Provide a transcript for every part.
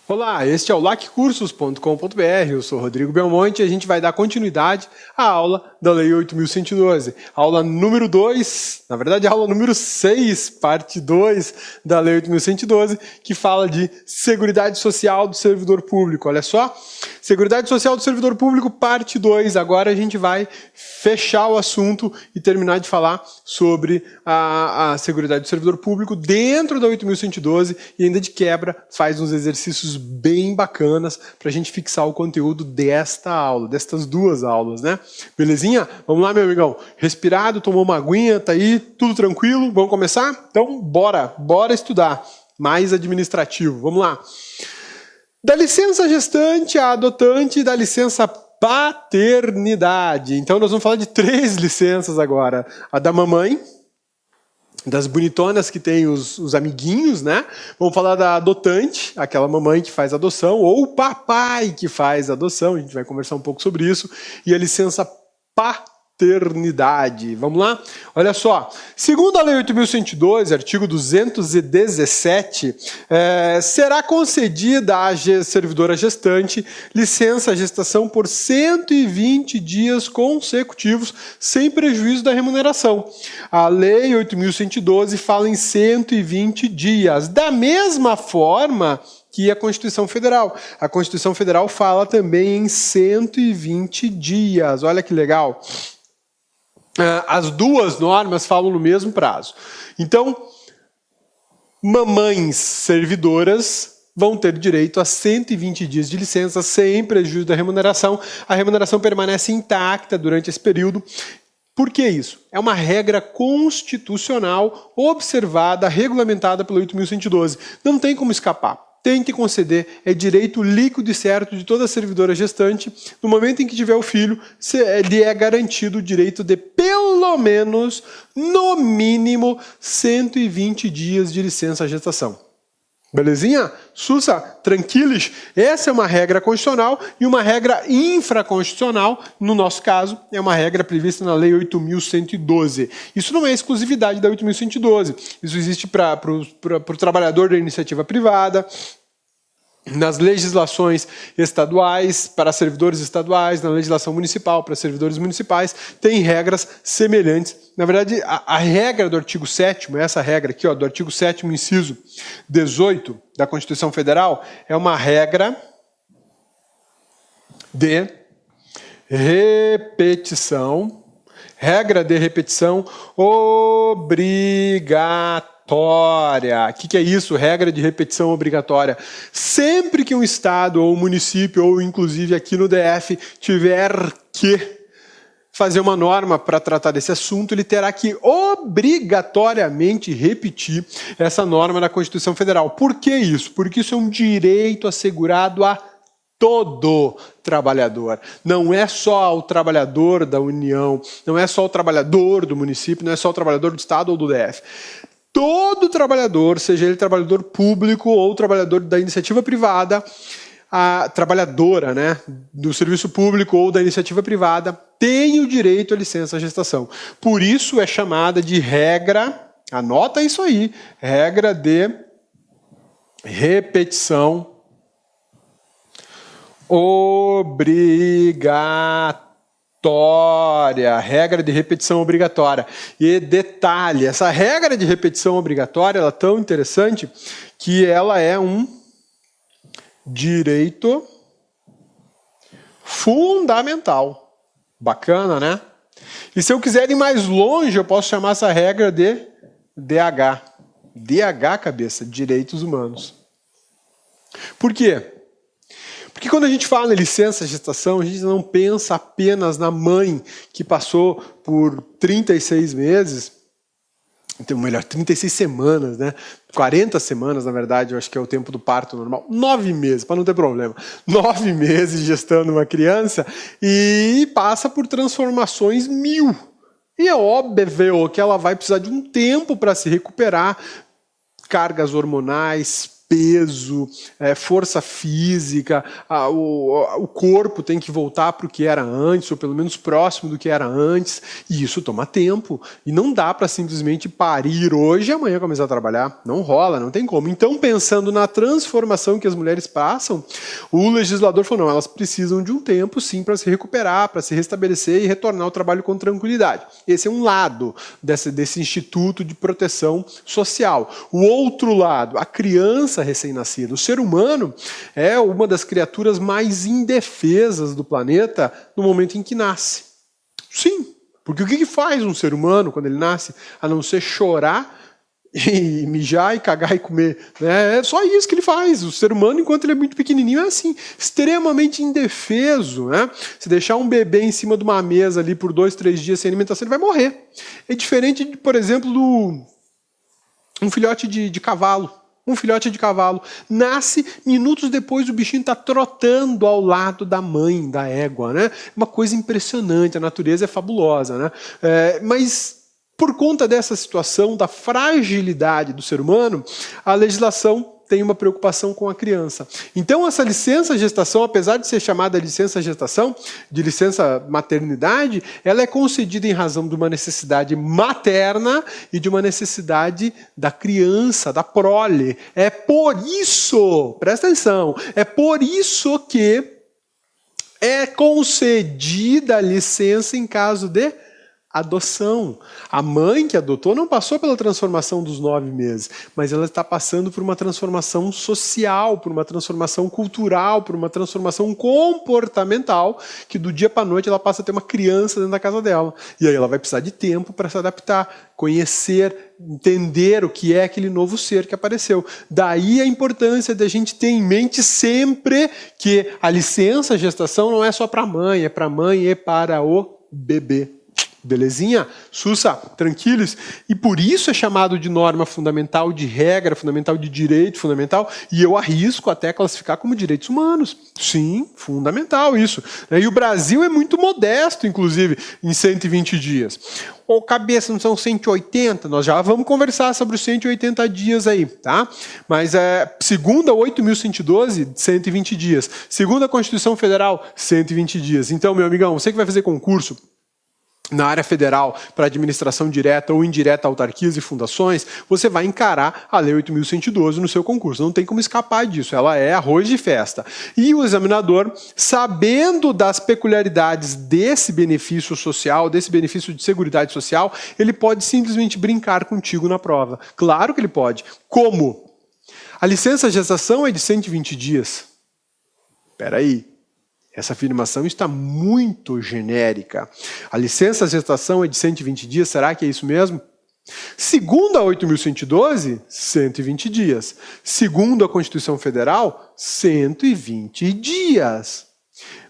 Olá, este é o laccursos.com.br, eu sou Rodrigo Belmonte e a gente vai dar continuidade à aula da Lei 8.112. Aula número 2, na verdade aula número 6, parte 2 da Lei 8.112, que fala de Seguridade Social do Servidor Público. Olha só, Seguridade Social do Servidor Público, parte 2. Agora a gente vai fechar o assunto e terminar de falar sobre a Seguridade do Servidor Público dentro da 8.112 e ainda de quebra faz uns exercícios bem bacanas para a gente fixar o conteúdo desta aula, destas duas aulas, né? Belezinha? Vamos lá, meu amigão. Respirado, tomou uma aguinha, tá aí, tudo tranquilo? Vamos começar? Então, bora estudar. Mais administrativo, vamos lá. Da licença gestante à adotante e da licença paternidade. Então, nós vamos falar de 3 licenças agora. A da mamãe, das bonitonas que tem os amiguinhos, né? Vamos falar da adotante, aquela mamãe que faz adoção, ou o papai que faz adoção, a gente vai conversar um pouco sobre isso, e a licença paternidade. Vamos lá? Olha só, segundo a Lei 8.112, artigo 217, será concedida à servidora gestante licença gestação por 120 dias consecutivos, sem prejuízo da remuneração. A Lei 8.112 fala em 120 dias. Da mesma forma que a Constituição Federal. A Constituição Federal fala também em 120 dias. Olha que legal. As duas normas falam no mesmo prazo. Então, mamães servidoras vão ter direito a 120 dias de licença sem prejuízo da remuneração. A remuneração permanece intacta durante esse período. Por que isso? É uma regra constitucional observada, regulamentada pela 8.112. Não tem como escapar. Tem que conceder, é direito líquido e certo de toda servidora gestante. No momento em que tiver o filho, lhe é garantido o direito de pelo menos, no mínimo, 120 dias de licença gestação. Belezinha? Sussa? Tranquilos? Essa é uma regra constitucional e uma regra infraconstitucional, no nosso caso, é uma regra prevista na Lei 8.112. Isso não é exclusividade da 8.112. Isso existe para o trabalhador da iniciativa privada, nas legislações estaduais, para servidores estaduais, na legislação municipal, para servidores municipais, tem regras semelhantes. Na verdade, a regra do artigo 7º, essa regra aqui, ó, do artigo 7º, inciso 18 da Constituição Federal, é uma regra de repetição, obrigatória. O que é isso? Regra de repetição obrigatória. Sempre que um estado ou um município, ou inclusive aqui no DF, tiver que fazer uma norma para tratar desse assunto, ele terá que obrigatoriamente repetir essa norma da Constituição Federal. Por que isso? Porque isso é um direito assegurado a todo trabalhador. Não é só o trabalhador da União, não é só o trabalhador do município, não é só o trabalhador do estado ou do DF. Todo trabalhador, seja ele trabalhador público ou trabalhador da iniciativa privada, a trabalhadora, né, do serviço público ou da iniciativa privada, tem o direito à licença gestação. Por isso é chamada de regra, anota isso aí, regra de repetição obrigatória. Regra de repetição obrigatória. E detalhe, essa regra de repetição obrigatória ela é tão interessante que ela é um direito fundamental. Bacana, né? E se eu quiser ir mais longe, eu posso chamar essa regra de DH. DH, cabeça, direitos humanos. Por quê? Porque quando a gente fala em licença gestação, a gente não pensa apenas na mãe que passou por 36 meses, então, melhor, 36 semanas, né? 40 semanas, na verdade, eu acho que é o tempo do parto normal. 9 meses, para não ter problema. 9 meses gestando uma criança e passa por transformações 1000. E é óbvio que ela vai precisar de um tempo para se recuperar, cargas hormonais, peso, força física, o corpo tem que voltar para o que era antes, ou pelo menos próximo do que era antes, e isso toma tempo. E não dá para simplesmente parir hoje e amanhã começar a trabalhar. Não rola, não tem como. Então, pensando na transformação que as mulheres passam, o legislador falou, não, elas precisam de um tempo, sim, para se recuperar, para se restabelecer e retornar ao trabalho com tranquilidade. Esse é um lado desse instituto de proteção social. O outro lado, a criança recém-nascida. O ser humano é uma das criaturas mais indefesas do planeta no momento em que nasce. Sim, porque o que faz um ser humano quando ele nasce, a não ser chorar e mijar e cagar e comer? É só isso que ele faz. O ser humano, enquanto ele é muito pequenininho, é assim, extremamente indefeso. Se deixar um bebê em cima de uma mesa ali por 2, 3 dias sem alimentação, ele vai morrer. É diferente, por exemplo, um filhote de cavalo. Um filhote de cavalo nasce, minutos depois o bichinho está trotando ao lado da mãe, da égua, né? Uma coisa impressionante, a natureza é fabulosa, né? Mas por conta dessa situação, da fragilidade do ser humano, a legislação tem uma preocupação com a criança. Então essa licença gestação, apesar de ser chamada licença gestação, de licença maternidade, ela é concedida em razão de uma necessidade materna e de uma necessidade da criança, da prole. É por isso, presta atenção, é por isso que é concedida a licença em caso de adoção. A mãe que adotou não passou pela transformação dos 9 meses, mas ela está passando por uma transformação social, por uma transformação cultural, por uma transformação comportamental, que do dia para a noite ela passa a ter uma criança dentro da casa dela. E aí ela vai precisar de tempo para se adaptar, conhecer, entender o que é aquele novo ser que apareceu. Daí a importância da gente ter em mente sempre que a licença gestação não é só para a mãe, é para a mãe e para o bebê. Belezinha? Sussa, tranquilos? E por isso é chamado de norma fundamental, de regra fundamental, de direito fundamental, e eu arrisco até classificar como direitos humanos. Sim, fundamental isso. E o Brasil é muito modesto, inclusive, em 120 dias. Ô, cabeça, não são 180? Nós já vamos conversar sobre os 180 dias aí, tá? Mas segundo a 8.112, 120 dias. Segundo a Constituição Federal, 120 dias. Então, meu amigão, você que vai fazer concurso na área federal para administração direta ou indireta, autarquias e fundações, você vai encarar a Lei 8.112 no seu concurso. Não tem como escapar disso, ela é arroz de festa. E o examinador, sabendo das peculiaridades desse benefício social, desse benefício de seguridade social, ele pode simplesmente brincar contigo na prova. Claro que ele pode. Como? A licença gestação é de 120 dias. Espera aí. Essa afirmação está muito genérica. A licença gestação é de 120 dias, será que é isso mesmo? Segundo a 8.112, 120 dias. Segundo a Constituição Federal, 120 dias.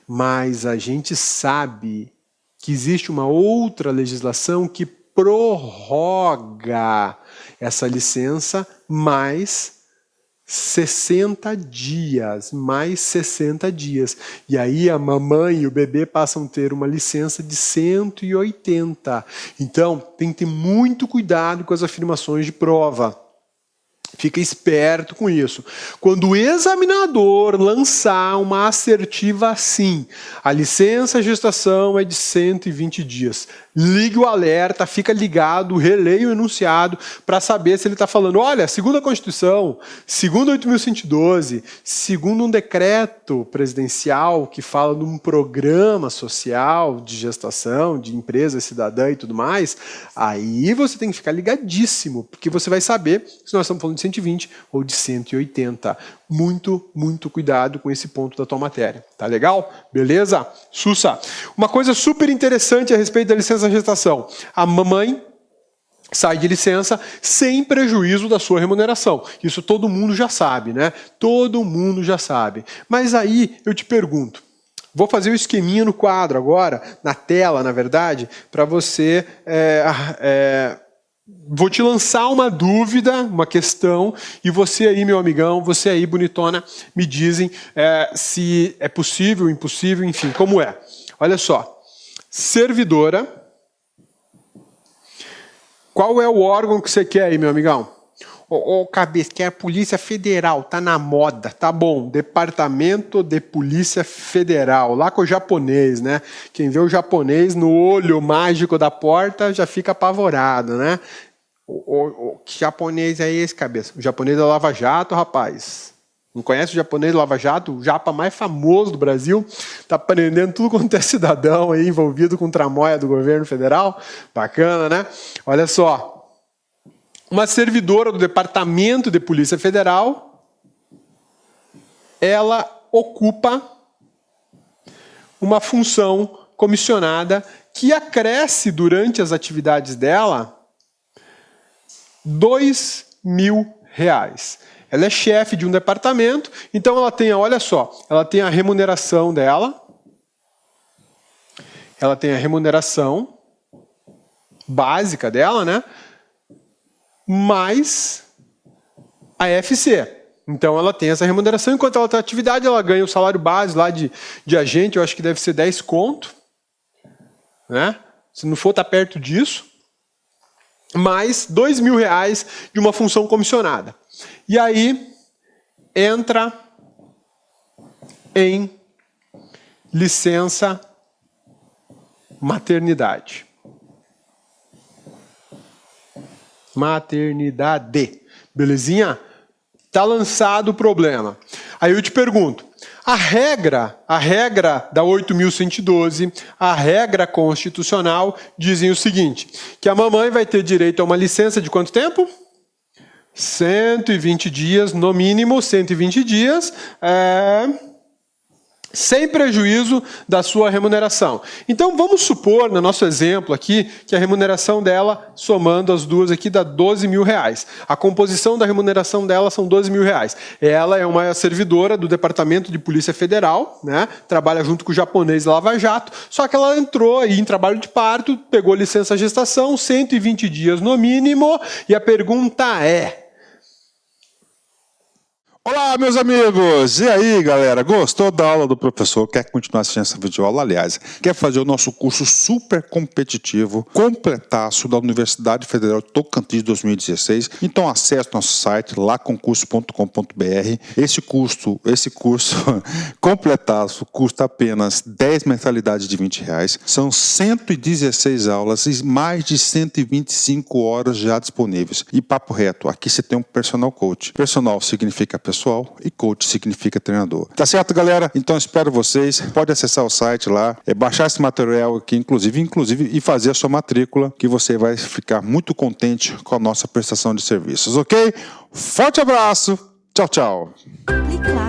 Mas a gente sabe que existe uma outra legislação que prorroga essa licença mais 60 dias, mais 60 dias. E aí a mamãe e o bebê passam a ter uma licença de 180. Então, tem que ter muito cuidado com as afirmações de prova. Fica esperto com isso. Quando o examinador lançar uma assertiva assim, a licença gestação é de 120 dias. Ligue o alerta, fica ligado, releia o enunciado para saber se ele está falando, olha, segundo a Constituição, segundo 8.112, segundo um decreto presidencial que fala de um programa social de gestação, de empresa cidadã e tudo mais, aí você tem que ficar ligadíssimo, porque você vai saber se nós estamos falando de 120 ou de 180. Muito, muito cuidado com esse ponto da tua matéria. Tá legal? Beleza? Sussa. Uma coisa super interessante a respeito da licença gestação. A mamãe sai de licença sem prejuízo da sua remuneração. Isso todo mundo já sabe, né? Todo mundo já sabe. Mas aí eu te pergunto, vou fazer o esqueminha no quadro agora, na tela, na verdade, para você... Vou te lançar uma dúvida, uma questão, e você aí, meu amigão, você aí, bonitona, me dizem se é possível, impossível, enfim, como é. Olha só, servidora, qual é o órgão que você quer aí, meu amigão? Ô, cabeça, que é a Polícia Federal, tá na moda, tá bom. Departamento de Polícia Federal, lá com o japonês, né? Quem vê o japonês no olho mágico da porta já fica apavorado, né? Que japonês é esse, cabeça? O japonês da Lava Jato, rapaz. Não conhece o japonês da Lava Jato? O japa mais famoso do Brasil. Tá prendendo tudo quanto é cidadão aí envolvido com tramóia do governo federal. Bacana, né? Olha só. Uma servidora do Departamento de Polícia Federal, ela ocupa uma função comissionada que acresce durante as atividades dela R$2.000. Ela é chefe de um departamento, então ela tem, olha só, ela tem a remuneração dela, ela tem a remuneração básica dela, né? Mais a FC. Então ela tem essa remuneração, enquanto ela está em atividade, ela ganha o salário base lá de agente, eu acho que deve ser 10 conto, né? Se não for, tá perto disso. Mais R$2.000 de uma função comissionada. E aí entra em licença maternidade. Maternidade. Belezinha? Tá lançado o problema. Aí eu te pergunto, a regra da 8.112, a regra constitucional dizem o seguinte, que a mamãe vai ter direito a uma licença de quanto tempo? 120 dias, no mínimo 120 dias, sem prejuízo da sua remuneração. Então vamos supor, no nosso exemplo aqui, que a remuneração dela, somando as duas aqui, dá R$12.000. A composição da remuneração dela são R$12.000. Ela é uma servidora do Departamento de Polícia Federal, né? Trabalha junto com o japonês Lava Jato, só que ela entrou aí em trabalho de parto, pegou licença gestação, 120 dias no mínimo, e a pergunta é... Olá, meus amigos! E aí, galera? Gostou da aula do professor? Quer continuar assistindo essa videoaula? Aliás, quer fazer o nosso curso super competitivo, completaço da Universidade Federal de Tocantins 2016? Então acesse nosso site, laconcurso.com.br. Esse curso completaço custa apenas 10 mensalidades de R$20. São 116 aulas e mais de 125 horas já disponíveis. E papo reto, aqui você tem um personal coach. Personal significa pessoal e coach significa treinador. Tá certo, galera? Então espero vocês. Pode acessar o site lá, baixar esse material aqui, inclusive, e fazer a sua matrícula, que você vai ficar muito contente com a nossa prestação de serviços, ok? Forte abraço! Tchau, tchau! Clique lá.